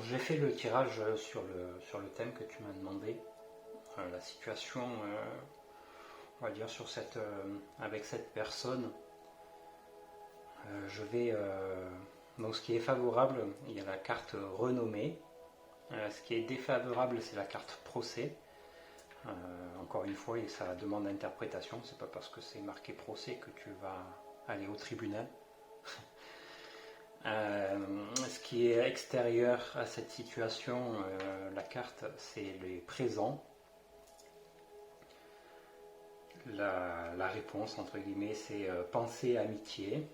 J'ai fait le tirage sur le thème que tu m'as demandé, la situation, on va dire, avec cette personne. Je vais. Donc, ce qui est favorable, il y a la carte renommée. Ce qui est défavorable, c'est la carte procès. Encore une fois, et ça demande interprétation. C'est pas parce que c'est marqué procès que tu vas aller au tribunal. Ce qui est extérieur à cette situation, la carte, c'est les présents. La réponse, entre guillemets, c'est pensée, amitié.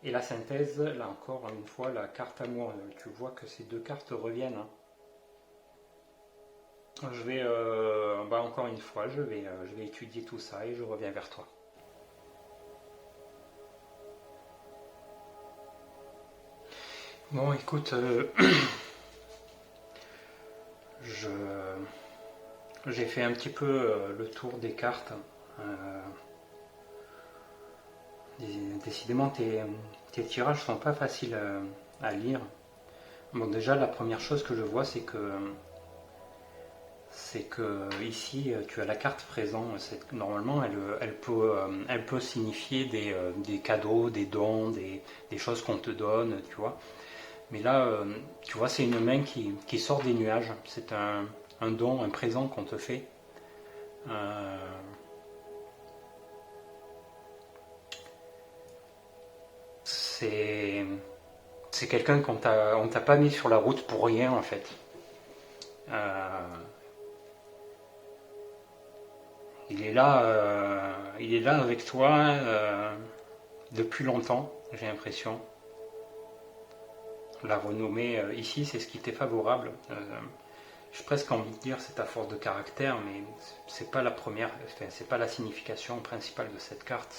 Et la synthèse, là encore une fois, la carte amour. Tu vois que ces deux cartes reviennent. Hein. Je vais, encore une fois, je vais étudier tout ça et je reviens vers toi. Bon, écoute, je, j'ai fait un petit peu le tour des cartes. Décidément, tes tirages sont pas faciles à lire. Bon, déjà, la première chose que je vois, c'est que ici, tu as la carte présent. Normalement, elle peut signifier des cadeaux, des dons, des choses qu'on te donne, tu vois. Mais là, tu vois, c'est une main qui sort des nuages. C'est un don, un présent qu'on te fait. Euh, c'est c'est quelqu'un on t'a pas mis sur la route pour rien en fait. Euh, il est là avec toi depuis longtemps, j'ai l'impression. La renommée ici, c'est ce qui t'est favorable. J'ai presque envie de dire c'est ta force de caractère, mais c'est pas la première, enfin, c'est pas la signification principale de cette carte.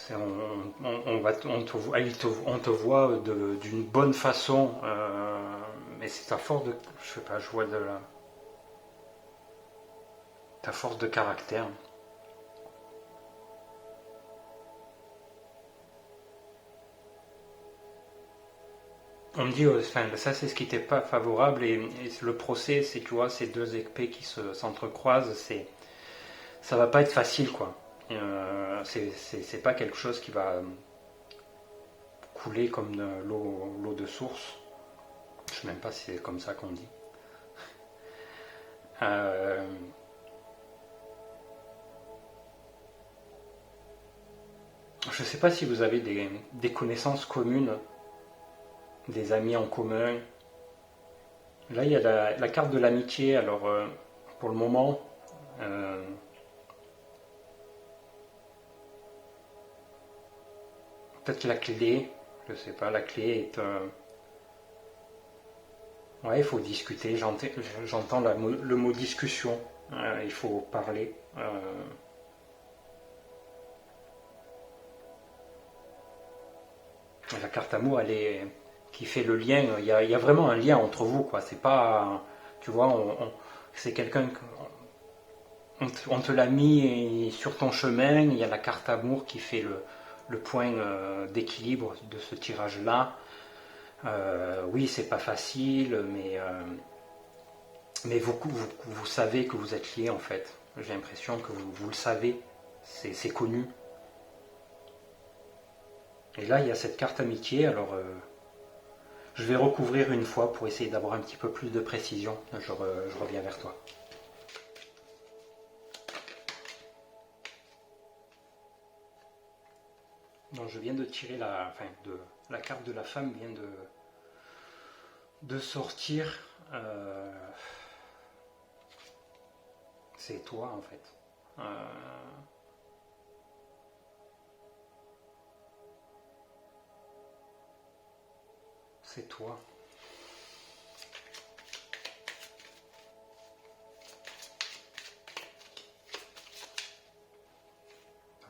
On te voit d'une bonne façon, mais c'est ta force de, je sais pas, je vois ta force de caractère. On me dit, enfin, ça c'est ce qui n'était pas favorable et le procès, c'est tu vois, ces deux épées qui s'entrecroisent, ça va pas être facile quoi. C'est pas quelque chose qui va couler comme de l'eau de source. Je sais même pas si c'est comme ça qu'on dit. Euh, je sais pas si vous avez des connaissances communes, des amis en commun. Là, il y a la carte de l'amitié. Alors, pour le moment, euh, peut-être la clé, je sais pas, la clé est. Ouais, il faut discuter. J'entends le mot discussion. Il faut parler. La carte amour, elle est qui fait le lien. Il y a vraiment un lien entre vous, quoi. C'est pas, tu vois, c'est quelqu'un on te l'a mis sur ton chemin. Il y a la carte amour qui fait le point d'équilibre de ce tirage-là. Oui, c'est pas facile, mais vous savez que vous êtes liés en fait. J'ai l'impression que vous le savez, c'est connu. Et là, il y a cette carte amitié, alors je vais recouvrir une fois pour essayer d'avoir un petit peu plus de précision. Je reviens vers toi. Donc je viens de tirer la carte de la femme vient de sortir. C'est toi en fait. C'est toi.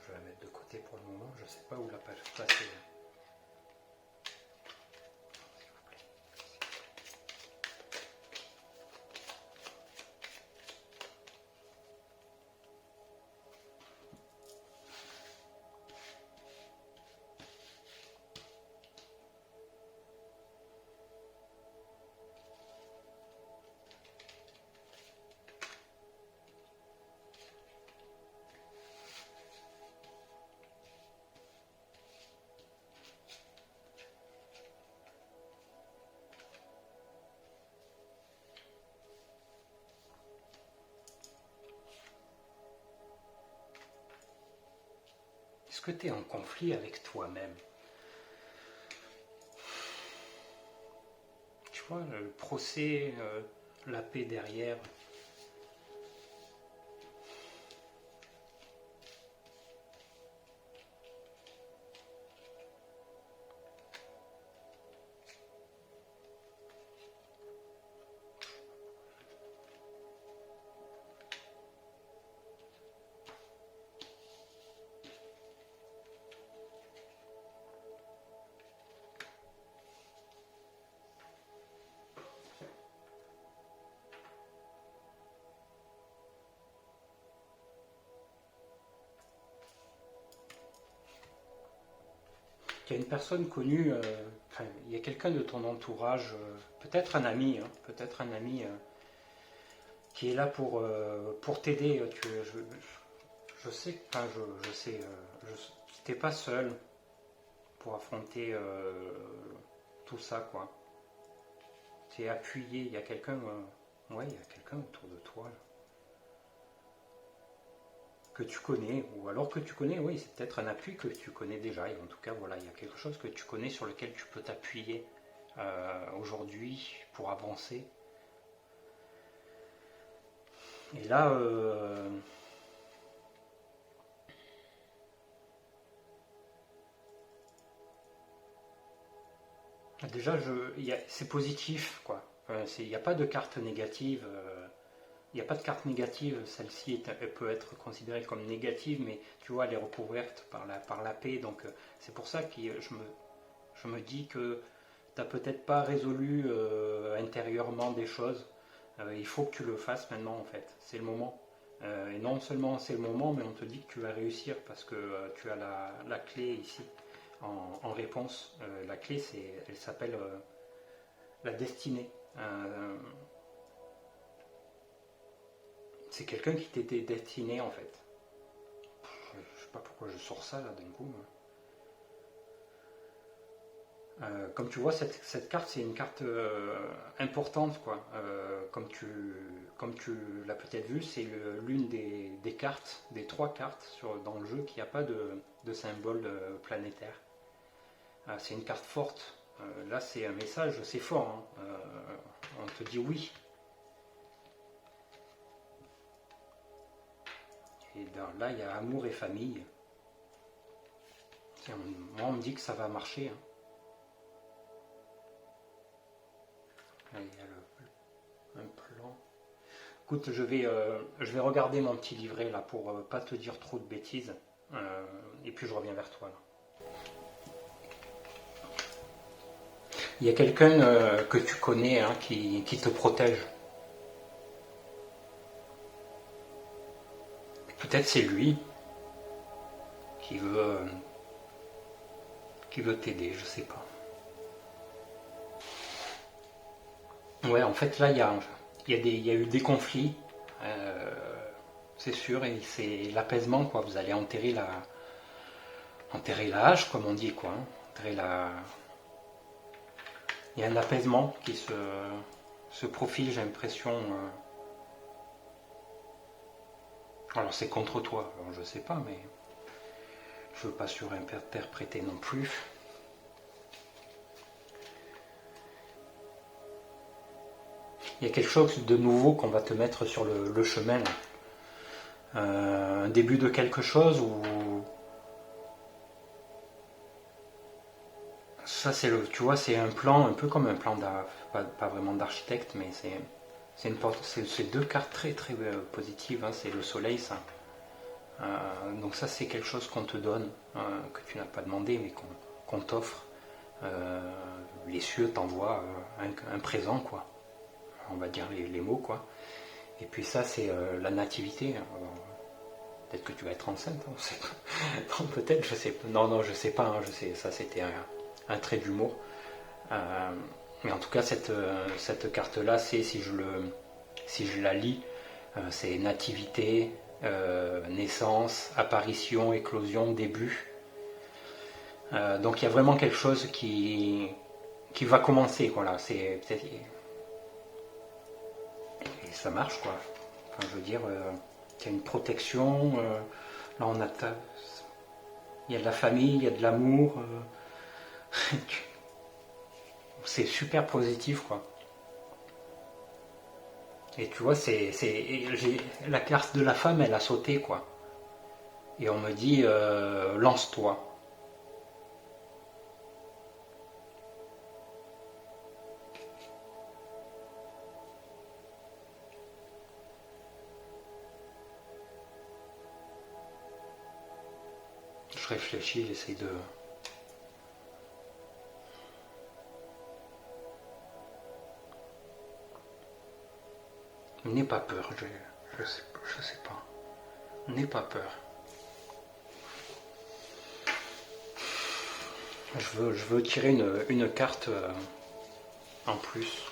Je vais la mettre de côté pour le moment. Je ne sais pas où la placer. Est-ce que tu es en conflit avec toi-même? Tu vois, le procès, la paix derrière. Il y a une personne connue, enfin, il y a quelqu'un de ton entourage, peut-être un ami, hein, peut-être un ami qui est là pour t'aider. Je sais, enfin, je sais, t'es pas seul pour affronter tout ça, quoi. T'es appuyé, il y a quelqu'un, ouais, il y a quelqu'un autour de toi là, que tu connais, ou alors que tu connais, oui, c'est peut-être un appui que tu connais déjà, et en tout cas, voilà, il y a quelque chose que tu connais sur lequel tu peux t'appuyer aujourd'hui pour avancer. Et là, déjà, c'est positif, quoi. Il n'y a pas de carte négative. Il n'y a pas de carte négative. Celle-ci, elle peut être considérée comme négative, mais tu vois, elle est recouverte par la paix. Donc, c'est pour ça que je me dis que tu n'as peut-être pas résolu intérieurement des choses. Il faut que tu le fasses maintenant, en fait. C'est le moment. Et non seulement c'est le moment, mais on te dit que tu vas réussir parce que tu as la clé ici en réponse. La clé, elle s'appelle la destinée. C'est quelqu'un qui t'était destiné en fait. Je sais pas pourquoi je sors ça là d'un coup. Comme tu vois, cette carte, c'est une carte importante, quoi. Comme tu l'as peut-être vu, c'est l'une des cartes, des trois cartes dans le jeu qui n'a pas de symbole planétaire. C'est une carte forte. Là, c'est un message, c'est fort, hein. On te dit oui. Et là, il y a amour et famille. Tiens, moi, on me dit que ça va marcher, hein. Là, il y a un plan. Écoute, je vais regarder mon petit livret là pour pas te dire trop de bêtises. Et puis je reviens vers toi là. Il y a quelqu'un que tu connais hein, qui te protège. Peut-être c'est lui qui veut t'aider, je sais pas. Ouais, en fait là il y a eu des conflits, c'est sûr, et c'est l'apaisement quoi. Vous allez enterrer la hache comme on dit quoi. Hein. Il y a un apaisement qui se profile, j'ai l'impression. Alors c'est contre toi, alors, je sais pas, mais je veux pas surinterpréter non plus. Il y a quelque chose de nouveau qu'on va te mettre sur le chemin. Un début de quelque chose où ça tu vois, c'est un plan un peu comme un plan pas vraiment d'architecte, mais c'est deux cartes très très positives. Hein, c'est le soleil, ça. Donc ça, c'est quelque chose qu'on te donne, que tu n'as pas demandé, mais qu'on t'offre. Les cieux t'envoient un présent, quoi. On va dire les mots, quoi. Et puis ça, c'est la nativité. Peut-être que tu vas être enceinte, hein, on sait pas. Non, peut-être, je sais pas. Non, je sais pas. Hein, je sais, ça, c'était un trait d'humour. Mais en tout cas, cette carte-là, c'est si je la lis, c'est nativité, naissance, apparition, éclosion, début. Donc il y a vraiment quelque chose qui va commencer. Voilà, c'est peut-être et ça marche quoi. Enfin, je veux dire, il y a une protection. Là on a il y a de la famille, il y a de l'amour. C'est super positif, quoi. Et tu vois, la carte de la femme, elle a sauté, quoi. Et on me dit, lance-toi. Je réfléchis, j'essaie de... N'aie pas peur, je sais pas. N'aie pas peur. Je veux tirer une carte en plus.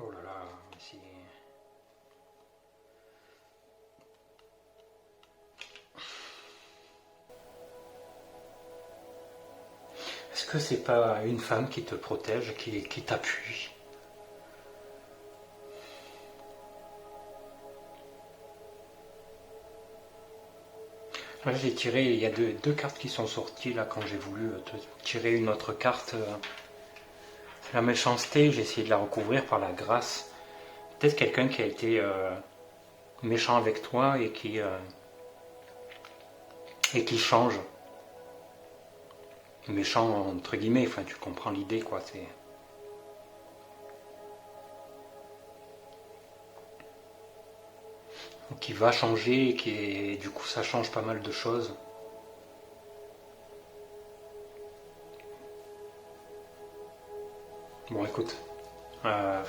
Oh là là, ici. Est-ce que c'est pas une femme qui te protège, qui t'appuie? Là, j'ai tiré, il y a deux cartes qui sont sorties là quand j'ai voulu tirer une autre carte. C'est la méchanceté, j'ai essayé de la recouvrir par la grâce. Peut-être quelqu'un qui a été méchant avec toi et qui change. Méchant entre guillemets, enfin tu comprends l'idée quoi. C'est qui va changer et du coup ça change pas mal de choses. Bon écoute, voilà,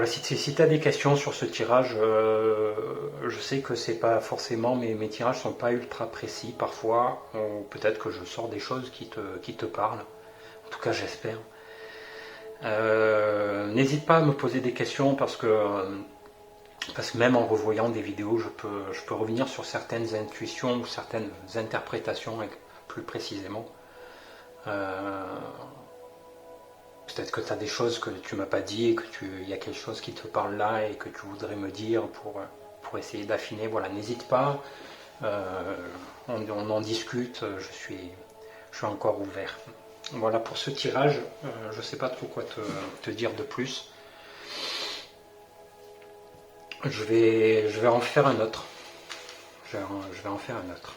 si tu as des questions sur ce tirage, je sais que c'est pas forcément, mes tirages sont pas ultra précis parfois, ou peut-être que je sors des choses qui te parlent, en tout cas j'espère. N'hésite pas à me poser des questions parce que même en revoyant des vidéos, je peux revenir sur certaines intuitions ou certaines interprétations plus précisément. Peut-être que tu as des choses que tu m'as pas dit et il y a quelque chose qui te parle là et que tu voudrais me dire pour essayer d'affiner. Voilà, n'hésite pas. On en discute. Je suis encore ouvert. Voilà pour ce tirage. Je ne sais pas trop quoi te dire de plus. Je vais en faire un autre. Je vais en faire un autre.